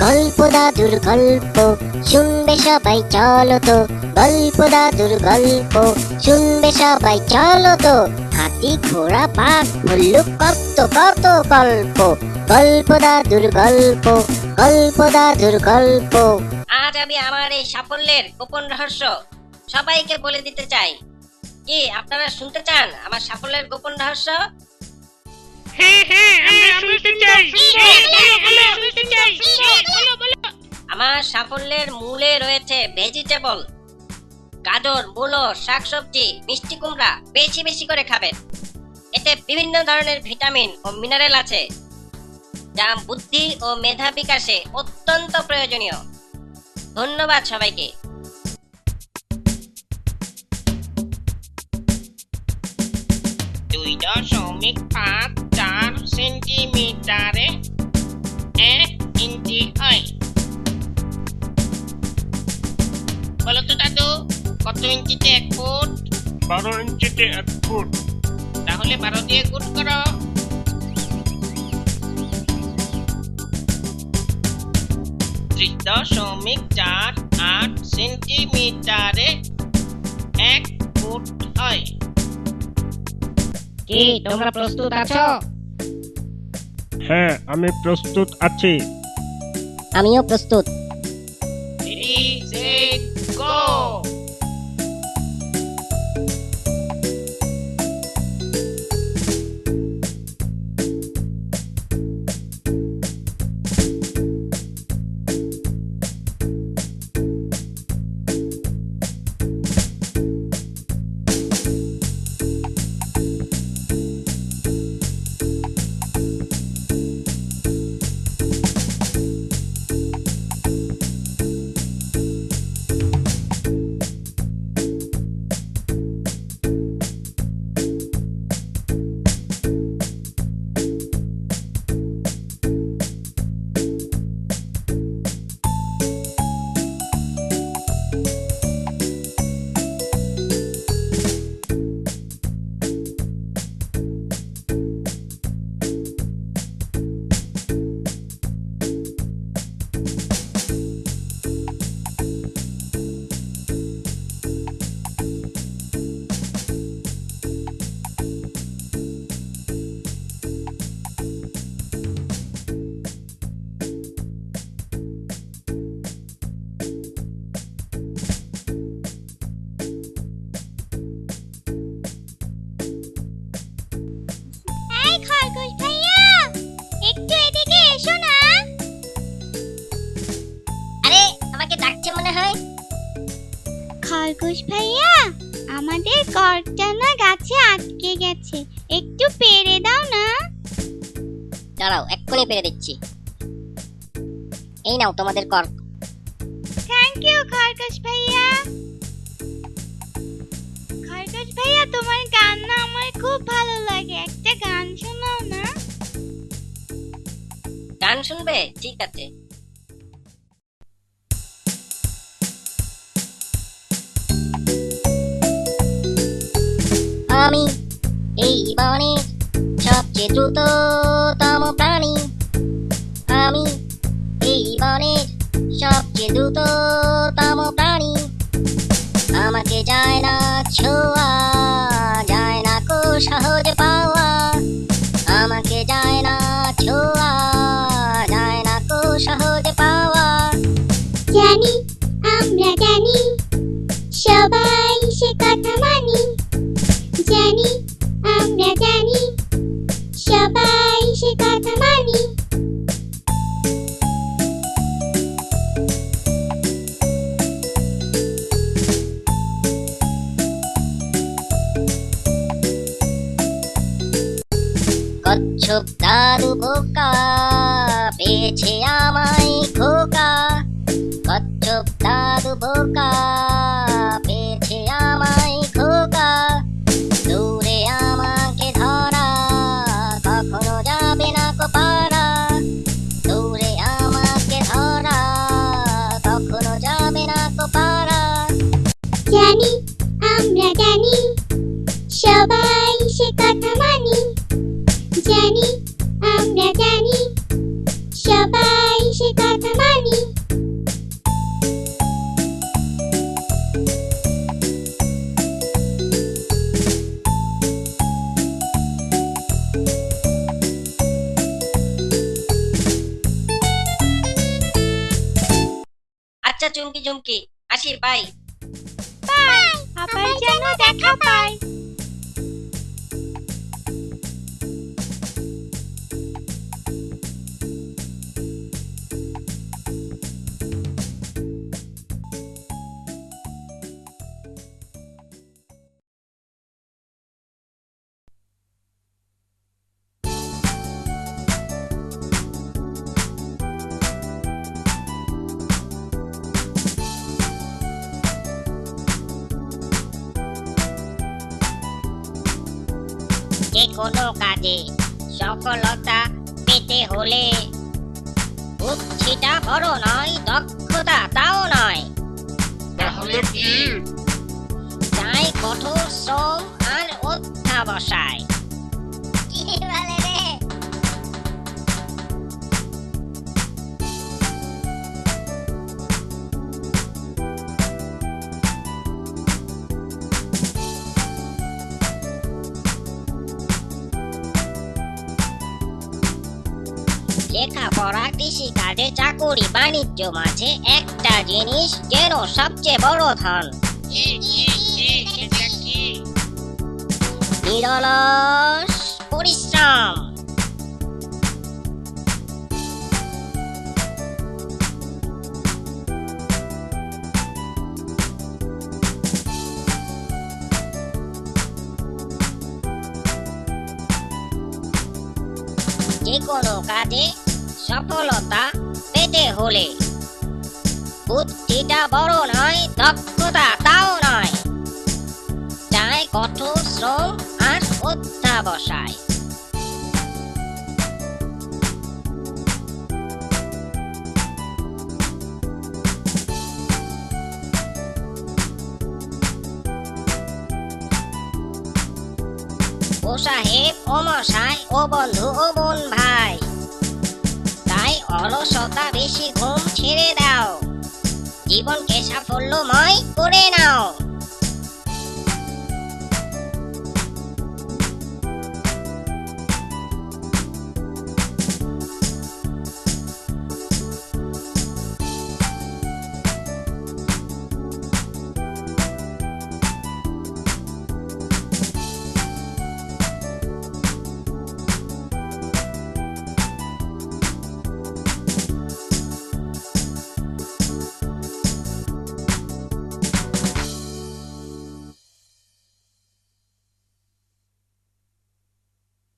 গল্প দাদুর গল্প শুনবে সবাই চলো তো, গল্প দাদুর গল্প শুনবে সবাই চলো তো। হাতি ঘোড়া বাঘ ভাল্লুক কত কত গল্প, গল্প দাদুর গল্প, গল্প দাদুর গল্প। আজ আমি আমার এই সাফল্যের গোপন রহস্য সবাইকে বলে দিতে চাই। কি আপনারা শুনতে চান আমার সাফল্যের গোপন রহস্য? আমার সাফল্যের মূলে রয়েছে ভেজিটেবল। গাজর, মূলো, শাকসবজি, মিষ্টি কুমড়া বেশি বেশি করে খাবেন। এতে বিভিন্ন ধরনের ভিটামিন ও মিনারেল আছে, যা বুদ্ধি ও মেধা বিকাশে অত্যন্ত প্রয়োজনীয়। ধন্যবাদ সবাইকে। 2.54 সেন্টিমিটারে 1 ইঞ্চি হয়। বলো তো দাদু, কত ইঞ্চিতে 1 ফুট? 12 ইঞ্চিতে 1 ফুট। তাহলে 12 দিয়ে গুণ করো। 3.48 সেন্টিমিটারে 1 ফুট হয়। কি তোমরা প্রস্তুত আছো? হ্যাঁ, আমি প্রস্তুত আছি। আমিও প্রস্তুত। Ready, set, go! এই খরগোশ ভাইয়া, একটু এদিকে এসো না। আরে আমাকে ডাকছে মনে হয়। খরগোশ ভাইয়া, আমাদের কর্কটা না গাছে আটকে গেছে, একটু পেরে দাও না। দাঁড়াও, এক্ষুনি পেরে দিচ্ছি। এই নাও তোমাদের কর্ক। থ্যাংক ইউ খরগোশ ভাইয়া। খরগোশ ভাইয়া, তোমার গান না আমার খুব ভালো লাগে, একটা গান শোনাও না। গান শুনবে? ঠিক আছে। আমি এই বনের সবচেয়ে দ্রুততম প্রাণী। আমি এই বনের সবচেয়ে দ্রুততম প্রাণী। আমাকে যায় না ছোঁয়া, যায় না কো সহজে পাওয়া। আমাকে যায় না ছোঁয়া, যায় না কো সহজে পাওয়া। জানি, আমরা জানি, সবাই সে কথা মানি। জানি, আমরা জানি, সবাই সে কথা মানি। কচ্ছপ দাদু বোকা পেয়েছে আমায় খোকা। কচ্ছপ দাদু বোকা পেয়েছে আমায় খোকা। দূরে আমাকে ধরা কখনো যাবে না কো পারা। দূরে আমাকে ধরা কখনো যাবে না কো পারা। জানি, আমরা জানি, সবাই সে কথা মানি। জানি, আমরা জানি, সবাই সে কথা মানি। ঝুমকি, আসি, বাই। বাই, আবার যেন দেখা পাই। যে কোনো কাজে সফলতা পেতে হলে বুদ্ধিটা বড় নয়, দক্ষতা তাও নয়, তাহলে কি? চাই কঠোর শ্রম আর অধ্যাবসায়। কি বলে রে? লেখাপড়া, কৃষি কাজে, চাকুরি, বাণিজ্য, মাঝে একটা জিনিস যেন সবচেয়ে বড় ধন, কি সেটা কি? নিরলস পরিশ্রম। যে কোনো কাজে সফলতা পেতে হলে বুদ্ধিটা বড় নয়, দক্ষতা তাও নয়, চাই কঠোর শ্রম আর অধ্যাবসায়। ও সাহেব, ও মশাই, ও বন্ধু, ও বোন ভাই, তাই অলসতা, বেশি ঘুম ছেড়ে দাও, জীবনকে সাফল্যময় করে নাও।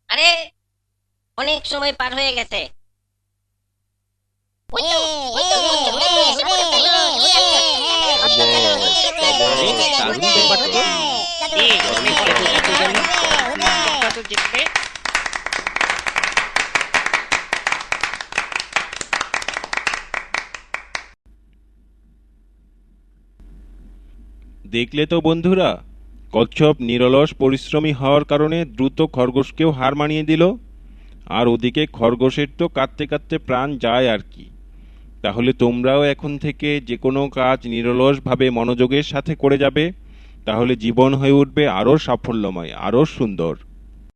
আরে, অনেক সময় পার হয়ে গেছে। ওই তো, ওই তো, ওই তো, ওই তো, ওই তো, কত জিতবে? দেখলে তো বন্ধুরা, কচ্ছপ নিরলস পরিশ্রমী হওয়ার কারণে দ্রুত খরগোশকেও হার মানিয়ে দিল। আর ওদিকে খরগোশের তো কাঁদতে কাঁদতে প্রাণ যায় আর কি। তাহলে তোমরাও এখন থেকে যে কোনো কাজ নিরলসভাবে মনোযোগের সাথে করে যাবে, তাহলে জীবন হয়ে উঠবে আরও সাফল্যময়, আরও সুন্দর।